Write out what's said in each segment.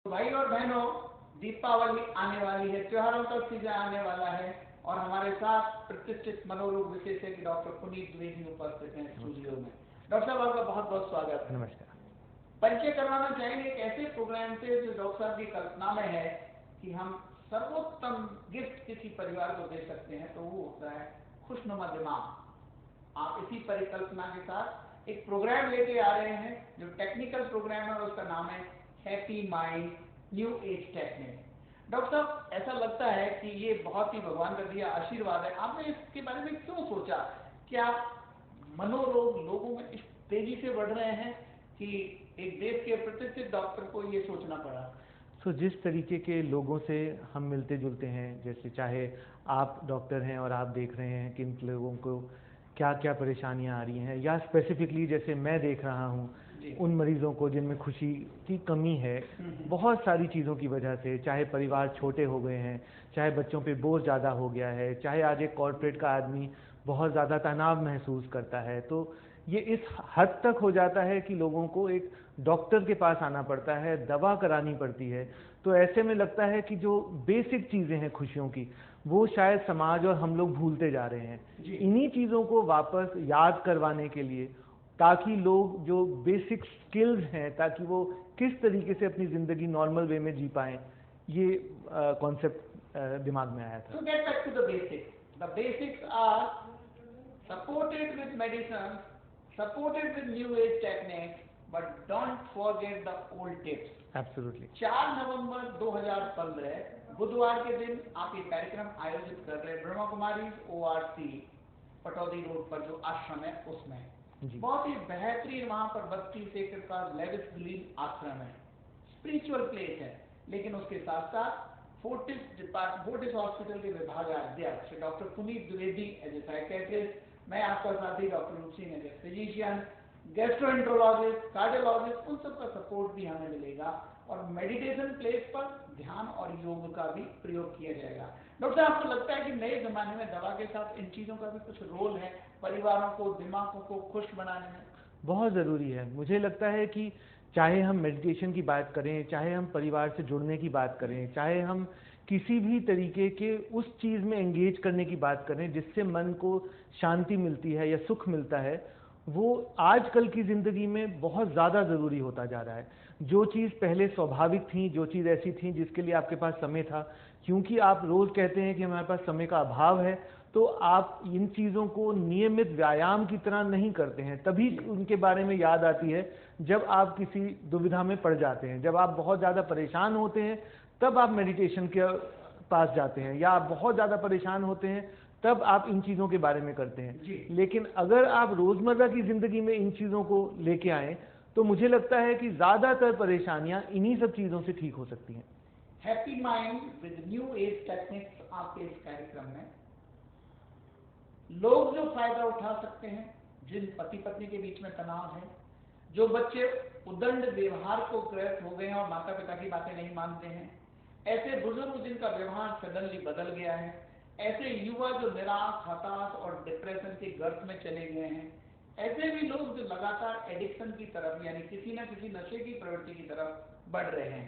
भाई और बहनों, दीपावली आने वाली है, त्योहारों का सीजन आने वाला है और हमारे साथ प्रतिष्ठित मनोरोग विशेषज्ञ डॉक्टर पुनीत द्विवेदी उपस्थित हैं स्टूडियो में। डॉक्टर साहब, आपका बहुत बहुत स्वागत है। नमस्कार। परिचय करवाना चाहेंगे एक ऐसे प्रोग्राम से जो डॉक्टर साहब की कल्पना में है कि हम सर्वोत्तम गिफ्ट किसी परिवार को दे सकते हैं, तो वो होता है खुशनुमा दिमाग। आप इसी परिकल्पना के साथ एक प्रोग्राम लेके आ रहे हैं जो टेक्निकल प्रोग्राम है और उसका नाम है happy mind new age technique. Doctor साहब, ऐसा लगता है कि ये बहुत ही भगवान का दिया आशीर्वाद है। आपने इसके बारे में क्यों सोचा? क्या मनोरोग लोगों में इस तेजी से बढ़ रहे हैं कि एक देश के प्रतिष्ठित डॉक्टर को ये सोचना पड़ा? जिस तरीके के लोगों से हम मिलते जुलते हैं, जैसे चाहे आप डॉक्टर हैं और आप देख रहे हैं कि इन लोगों को क्या क्या परेशानियां आ रही हैं, या स्पेसिफिकली जैसे मैं देख रहा हूं उन मरीजों को जिनमें खुशी की कमी है बहुत सारी चीज़ों की वजह से, चाहे परिवार छोटे हो गए हैं, चाहे बच्चों पे बोझ ज़्यादा हो गया है, चाहे आज एक कॉर्पोरेट का आदमी बहुत ज़्यादा तनाव महसूस करता है, तो ये इस हद तक हो जाता है कि लोगों को एक डॉक्टर के पास आना पड़ता है, दवा करानी पड़ती है। तो ऐसे में लगता है कि जो बेसिक चीज़ें हैं खुशियों की, वो शायद समाज और हम लोग भूलते जा रहे हैं। इन्हीं चीज़ों को वापस याद करवाने के लिए, ताकि लोग जो बेसिक स्किल्स हैं, ताकि वो किस तरीके से अपनी ज़िंदगी नॉर्मल वे में जी पाएँ, ये कॉन्सेप्ट दिमाग में आया था। So get back to the basics. The basics are supported with medicine, supported with new age techniques, but don't forget the old tips. Absolutely. 4 नवंबर 2015 बुधवार के दिन आप ये कार्यक्रम आयोजित कर रहे हैं ब्रह्मा कुमारी ORC पटौदी रोड पर जो आश्रम है उसमें। बहुत ही बेहतरीन वहां पर बस्ती से के पास लेविस ग्रीन आश्रम है, स्पिरिचुअल प्लेस है, लेकिन उसके साथ साथ फोर्टिस हॉस्पिटल के विभागाध्यक्ष doctor Puneet Dwivedi as a psychiatrist, मैं आपका साथी doctor Roop Singh as a physician, gastroenterologist, cardiologist, उन सबका सपोर्ट भी हमें मिलेगा और मेडिटेशन प्लेस पर ध्यान और योग का भी प्रयोग किया जाएगा। डॉक्टर, आपको लगता है कि नए जमाने में दवा के साथ इन चीजों का भी कुछ रोल है परिवारों को, दिमागों को खुश बनाने में? बहुत ज़रूरी है। मुझे लगता है कि चाहे हम मेडिटेशन की बात करें, चाहे हम परिवार से जुड़ने की बात करें, चाहे हम किसी भी तरीके के उस चीज़ में एंगेज करने की बात करें जिससे मन को शांति मिलती है या सुख मिलता है, वो आजकल की ज़िंदगी में बहुत ज़्यादा ज़रूरी होता जा रहा है। जो चीज़ पहले स्वाभाविक थी, जो चीज़ ऐसी थी जिसके लिए आपके पास समय था, क्योंकि आप रोज़ कहते हैं कि हमारे पास समय का अभाव है, तो आप इन चीज़ों को नियमित व्यायाम की तरह नहीं करते हैं। तभी उनके बारे में याद आती है जब आप किसी दुविधा में पड़ जाते हैं, जब आप बहुत ज़्यादा परेशान होते हैं, तब आप मेडिटेशन के पास जाते हैं, या आप बहुत ज़्यादा परेशान होते हैं तब आप इन चीज़ों के बारे में करते हैं। लेकिन अगर आप रोज़मर्रा की ज़िंदगी में इन चीज़ों को लेके आएँ, तो मुझे लगता है कि ज़्यादातर परेशानियाँ इन्हीं सब चीज़ों से ठीक हो सकती हैं। Happy mind with new age techniques आपके इस कार्यक्रम में लोग जो फायदा उठा सकते हैं, जिन पति पत्नी के बीच में तनाव है, जो बच्चे उदंड व्यवहार को ग्रस्त हो गए हैं और माता पिता की बातें नहीं मानते हैं, ऐसे बुजुर्ग जिनका व्यवहार सडनली बदल गया है, ऐसे युवा जो निराश, हताश और डिप्रेशन के गर्त में चले गए हैं, ऐसे भी लोग जो लगातार एडिक्शन की तरफ यानी किसी न किसी नशे की प्रवृत्ति की तरफ बढ़ रहे हैं,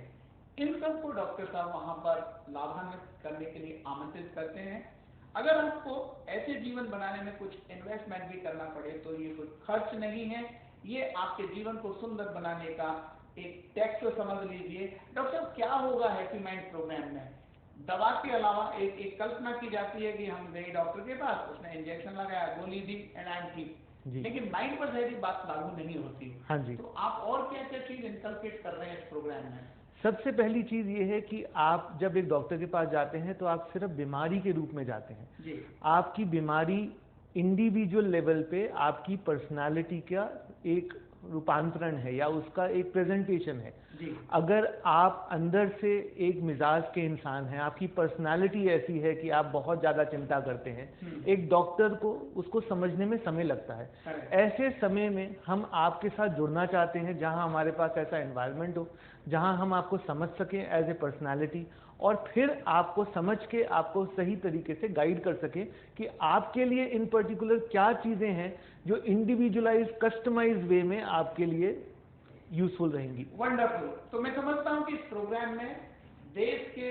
इन सबको डॉक्टर साहब वहां पर लाभान्वित करने के लिए आमंत्रित करते हैं। अगर आपको ऐसे जीवन बनाने में कुछ इन्वेस्टमेंट भी करना पड़े तो ये कोई खर्च नहीं है, ये आपके जीवन को सुंदर बनाने का एक टैक्स समझ लीजिए। डॉक्टर साहब, क्या होगा हैप्पी माइंड प्रोग्राम में? दवा के अलावा एक कल्पना की जाती है कि हम गए डॉक्टर के पास, उसने इंजेक्शन लगाया, गोली दी एंड आई एम ठीक, लेकिन माइंड पर सारी बात लागू नहीं होती। हाँ जी। तो आप और क्या क्या चीज इनकलकेट कर रहे हैं इस प्रोग्राम में? सबसे पहली चीज़ ये है कि आप जब एक डॉक्टर के पास जाते हैं तो आप सिर्फ बीमारी के रूप में जाते हैं। आपकी बीमारी इंडिविजुअल लेवल पे आपकी पर्सनालिटी का एक रूपांतरण है या उसका एक प्रेजेंटेशन है। अगर आप अंदर से एक मिजाज के इंसान हैं, आपकी पर्सनालिटी ऐसी है कि आप बहुत ज़्यादा चिंता करते हैं, एक डॉक्टर को उसको समझने में समय लगता है। ऐसे समय में हम आपके साथ जुड़ना चाहते हैं जहां हमारे पास ऐसा एनवायरनमेंट हो, जहां हम आपको समझ सकें एज ए पर्सनालिटी, और फिर आपको समझ के आपको सही तरीके से गाइड कर सकें कि आपके लिए इन पर्टिकुलर क्या चीज़ें हैं जो इंडिविजुअलाइज कस्टमाइज वे में आपके लिए यूजफुल रहेंगी। वंडरफुल। तो मैं समझता हूँ कि इस प्रोग्राम में देश के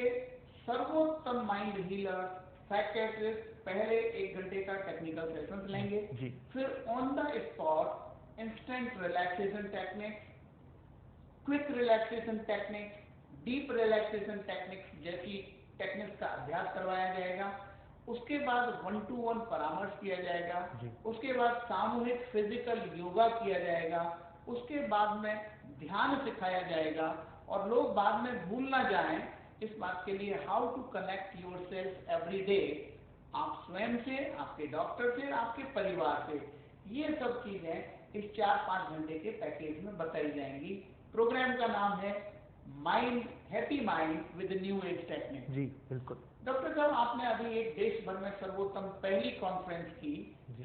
सर्वोत्तम माइंड हीलर साइकियाट्रिस्ट पहले 1 घंटे का टेक्निकल सेशन लेंगे, फिर on the spot instant relaxation technique, quick relaxation technique, deep relaxation techniques जैसी टेक्निक्स का अभ्यास करवाया जाएगा। उसके बाद 1-to-1 परामर्श किया जाएगा, उसके बाद सामूहिक फिजिकल योगा किया जाएगा, उसके बाद में ध्यान सिखाया जाएगा और लोग बाद में भूल ना जाएं इस बात के लिए how to connect yourself every day, आप स्वयं से, आपके डॉक्टर से, आपके परिवार से, ये सब चीजें इस 4-5 घंटे के पैकेज में बताई जाएंगी। प्रोग्राम का नाम है mind, happy mind with new age technique. जी बिल्कुल। डॉक्टर साहब, आपने अभी एक देश भर में सर्वोत्तम पहली कॉन्फ्रेंस की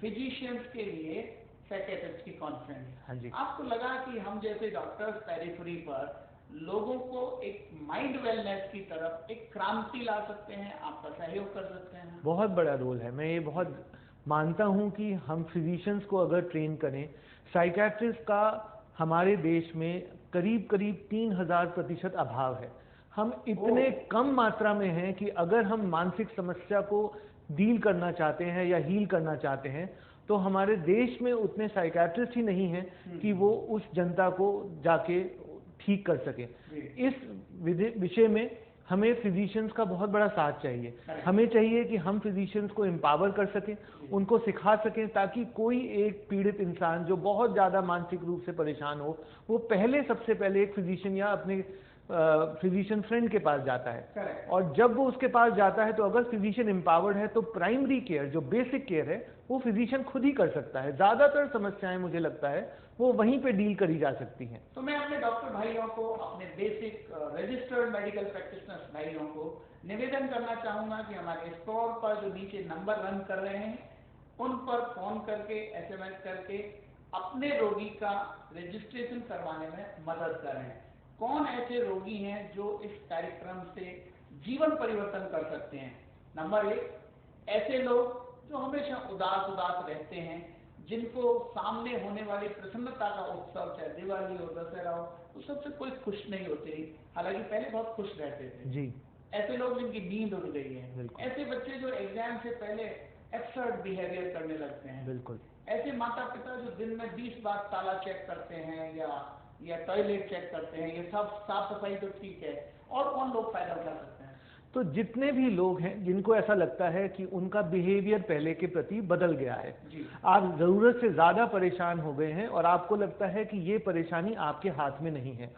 फिजिशियंस के लिए साइकियाट्रिस्ट की कॉन्फ्रेंस। हाँ जी। आपको लगा कि हम जैसे डॉक्टर्स पेरिफेरी पर लोगों को एक माइंड वेलनेस की तरफ एक क्रांति ला सकते हैं, आपका सहयोग कर सकते हैं? बहुत बड़ा रोल है। मैं ये बहुत मानता हूँ कि हम फिजिशियंस को अगर ट्रेन करें, साइकियाट्रिस्ट का हमारे देश में करीब 3000% अभाव है। हम इतने कम मात्रा में हैं कि अगर हम मानसिक समस्या को डील करना चाहते हैं या हील करना चाहते हैं तो हमारे देश में उतने साइकियाट्रिस्ट ही नहीं हैं कि वो उस जनता को जाके ठीक कर सके। इस विषय में हमें फिजिशियंस का बहुत बड़ा साथ चाहिए। हमें चाहिए कि हम फिजिशियंस को एम्पावर कर सकें, उनको सिखा सकें, ताकि कोई एक पीड़ित इंसान जो बहुत ज़्यादा मानसिक रूप से परेशान हो, वो सबसे पहले एक फिजिशियन या अपने फिजिशियन फ्रेंड के पास जाता है। और जब वो उसके पास जाता है तो अगर फिजिशियन एम्पावर्ड है तो प्राइमरी केयर, जो बेसिक केयर है, वो फिजिशियन खुद ही कर सकता है। ज़्यादातर समस्याएं मुझे लगता है वो वहीं पे डील करी जा सकती हैं। तो मैं अपने डॉक्टर भाइयों को, अपने बेसिक रजिस्टर्ड मेडिकल प्रैक्टिशनर्स भाइयों को निवेदन करना चाहूंगा कि हमारे स्टोर पर जो नीचे नंबर रन कर रहे हैं उन पर फोन करके, SMS करके अपने रोगी का रजिस्ट्रेशन करवाने में मदद करें। कौन ऐसे रोगी हैं जो इस कार्यक्रम से जीवन परिवर्तन कर सकते हैं? नंबर 1, ऐसे लोग जो हमेशा उदास रहते हैं, जिनको सामने होने वाली प्रसन्नता का उत्सव, चाहे दिवाली हो, दशहरा हो, उस सबसे कोई खुश नहीं होते, हालांकि पहले बहुत खुश रहते थे जी। ऐसे लोग जिनकी नींद उड़ गई है, ऐसे बच्चे जो एग्जाम से पहले एब्सर्ड बिहेवियर करने लगते हैं, बिल्कुल ऐसे माता पिता जो दिन में 20 बार ताला चेक करते हैं या टॉयलेट चेक करते हैं, ये सब साफ सफाई तो ठीक है, और कौन लोग फायदा उठा सकते हैं? तो जितने भी लोग हैं जिनको ऐसा लगता है कि उनका बिहेवियर पहले के प्रति बदल गया है, आप जरूरत से ज्यादा परेशान हो गए हैं और आपको लगता है कि ये परेशानी आपके हाथ में नहीं है,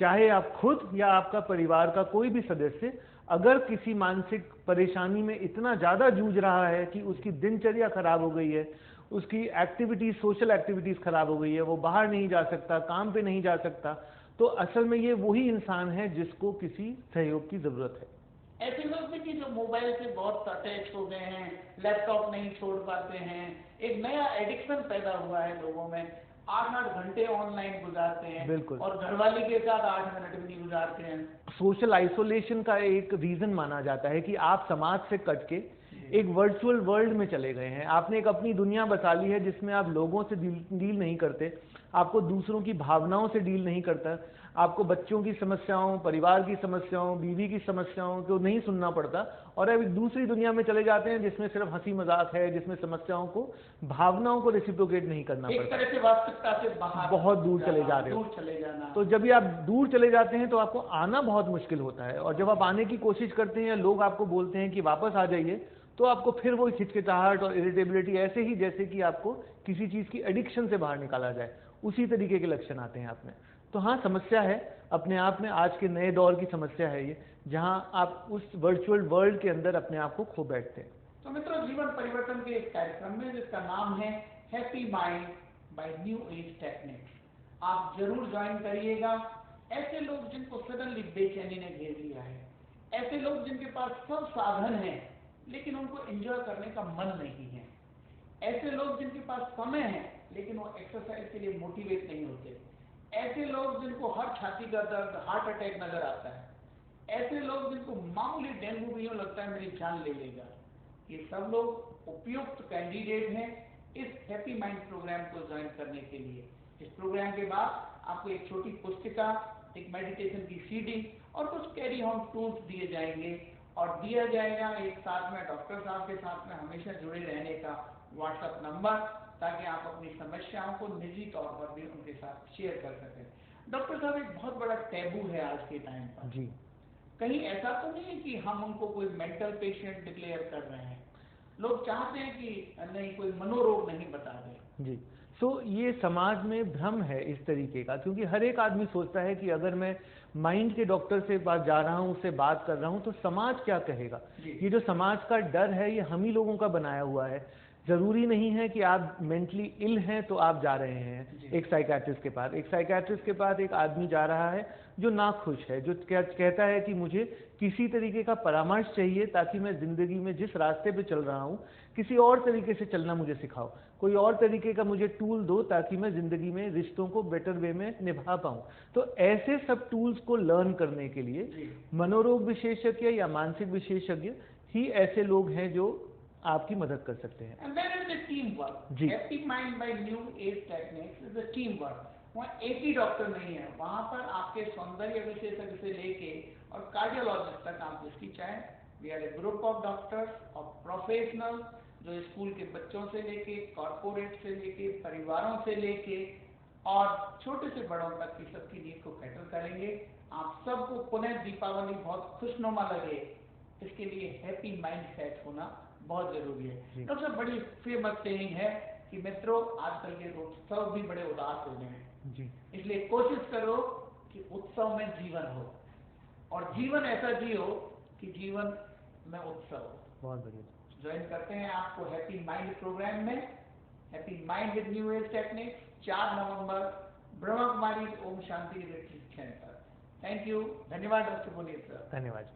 चाहे आप खुद या आपका परिवार का कोई भी सदस्य अगर किसी मानसिक परेशानी में इतना ज्यादा जूझ रहा है कि उसकी दिनचर्या खराब हो गई है, उसकी एक्टिविटीज, सोशल एक्टिविटीज खराब हो गई है, वो बाहर नहीं जा सकता, काम पे नहीं जा सकता, तो असल में ये वही इंसान है जिसको किसी सहयोग की जरूरत है। ऐसे लोग भी कि जो मोबाइल से बहुत अटैच हो गए हैं, लैपटॉप नहीं छोड़ पाते हैं, एक नया एडिक्शन पैदा हुआ है लोगों में, 8-8 घंटे ऑनलाइन गुजारते हैं, बिल्कुल, और घरवाली के साथ 8 मिनट भी नहीं गुजारते हैं। सोशल आइसोलेशन का एक रीजन माना जाता है कि आप समाज से कट के एक वर्चुअल वर्ल्ड में चले गए हैं। आपने एक अपनी दुनिया बसा ली है जिसमें आप लोगों से डील नहीं करते, आपको दूसरों की भावनाओं से डील नहीं करता, आपको बच्चों की समस्याओं, परिवार की समस्याओं, बीवी की समस्याओं को नहीं सुनना पड़ता, और अब एक दूसरी दुनिया में चले जाते हैं जिसमें सिर्फ हंसी मजाक है, जिसमें समस्याओं को, भावनाओं को रेसिप्रोकेट नहीं करना पड़ता, एक तरह से वास्तविकता से बाहर बहुत दूर चले जा रहे हो। तो जब भी आप दूर चले जाते हैं तो आपको आना बहुत मुश्किल होता है, और जब आप आने की कोशिश करते हैं, लोग आपको बोलते हैं कि वापस आ जाइए, तो आपको फिर वो हिचकिचाहट और इरिटेबिलिटी, ऐसे ही जैसे कि आपको किसी चीज की एडिक्शन से बाहर निकाला जाए, उसी तरीके के लक्षण आते हैं आप में। तो हाँ, समस्या है अपने आप में, आज के नए दौर की समस्या है ये, जहां आप उस वर्चुअल वर्ल्ड के अंदर अपने आप को खो बैठते हैं। तो मित्रों, जीवन परिवर्तन के इस कार्यक्रम में जिसका नाम है happy mind bye new age techniques, आप जरूर ज्वाइन करिएगा। ऐसे लोग जिनको सडनली बेचैनी ने घेर लिया है, ऐसे लोग जिनके पास सब साधन है लेकिन उनको एंजॉय करने का मन नहीं है, ऐसे लोग जिनके पास समय है लेकिन वो एक्सरसाइज के लिए मोटिवेट नहीं होते, ऐसे लोग जिनको हर छाती का दर्द, हार्ट अटैक नजर आता है, ऐसे लोग जिनको मामूली डेंगू भी यूं लगता है मेरी जान ले लेगा, ये सब लोग उपयुक्त कैंडिडेट हैं इस हैप्पी माइंड प्रोग्राम को ज्वाइन करने के लिए। इस प्रोग्राम के बाद आपको एक छोटी पुस्तिका एक मेडिटेशन की सीडी और कुछ कैरी ऑन टूल्स दिए जाएंगे और दिया जाएगा एक साथ में डॉक्टर साहब के साथ में हमेशा जुड़े रहने का व्हाट्सएप नंबर, ताकि आप अपनी समस्याओं को निजी तौर पर भी उनके साथ शेयर कर सकें। डॉक्टर साहब, एक बहुत बड़ा टैबू है आज के टाइम पर जी। कहीं ऐसा तो नहीं है कि हम उनको कोई मेंटल पेशेंट डिक्लेयर कर रहे हैं? लोग चाहते हैं कि नहीं, कोई मनोरोग नहीं बता दे। जी। ये समाज में भ्रम है इस तरीके का, क्योंकि हर एक आदमी सोचता है कि अगर मैं माइंड के डॉक्टर से पास जा रहा हूँ, उससे बात कर रहा हूँ, तो समाज क्या कहेगा। ये जो समाज का डर है, ये हम ही लोगों का बनाया हुआ है। जरूरी नहीं है कि आप मेंटली इल हैं तो आप जा रहे हैं एक साइकियाट्रिस्ट के पास। एक साइकियाट्रिस्ट के पास एक आदमी जा रहा है जो नाखुश है, जो कहता है कि मुझे किसी तरीके का परामर्श चाहिए ताकि मैं जिंदगी में जिस रास्ते पे चल रहा हूँ किसी और तरीके से चलना मुझे सिखाओ, कोई और तरीके का मुझे टूल दो ताकि मैं जिंदगी में रिश्तों को बेटर वे में निभा पाऊँ। तो ऐसे सब टूल्स को लर्न करने के लिए मनोरोग विशेषज्ञ या मानसिक विशेषज्ञ ही ऐसे लोग हैं जो आपकी मदद कर सकते हैं। And then is the teamwork. Ji. Happy Mind by New Age Techniques is a teamwork. वहाँ एक ही डॉक्टर नहीं है, वहाँ पर आपके सौंदर्य विशेषज्ञ से लेके और कार्डियोलॉजिस्ट तक आप जिसकी चाहें। We are a group of doctors और प्रोफेशनल जो स्कूल के बच्चों से लेके, कॉर्पोरेट से लेके, परिवारों से लेके और छोटे से बड़ों तक की सबकी नीड को कैटर करेंगे। आप सबको पुनः दीपावली बहुत खुशनुमा लगे, इसके लिए हैप्पी माइंड सेट होना बहुत जरूरी है। डॉक्टर साहब, बड़ी फेमस सेइंग है कि मित्रों, आजकल के उत्सव भी बड़े उदास हो गए हैं जी, इसलिए कोशिश करो कि उत्सव में जीवन हो और जीवन ऐसा जियो कि जीवन में उत्सव हो। बहुत बढ़िया। ज्वाइन करते हैं आपको हैप्पी माइंड प्रोग्राम में, happy mind with new age techniques, 4 नवंबर Brahma Kumari Om Shanti retreat centre. Thank you, धन्यवाद डॉक्टर पुनीत सर। धन्यवाद।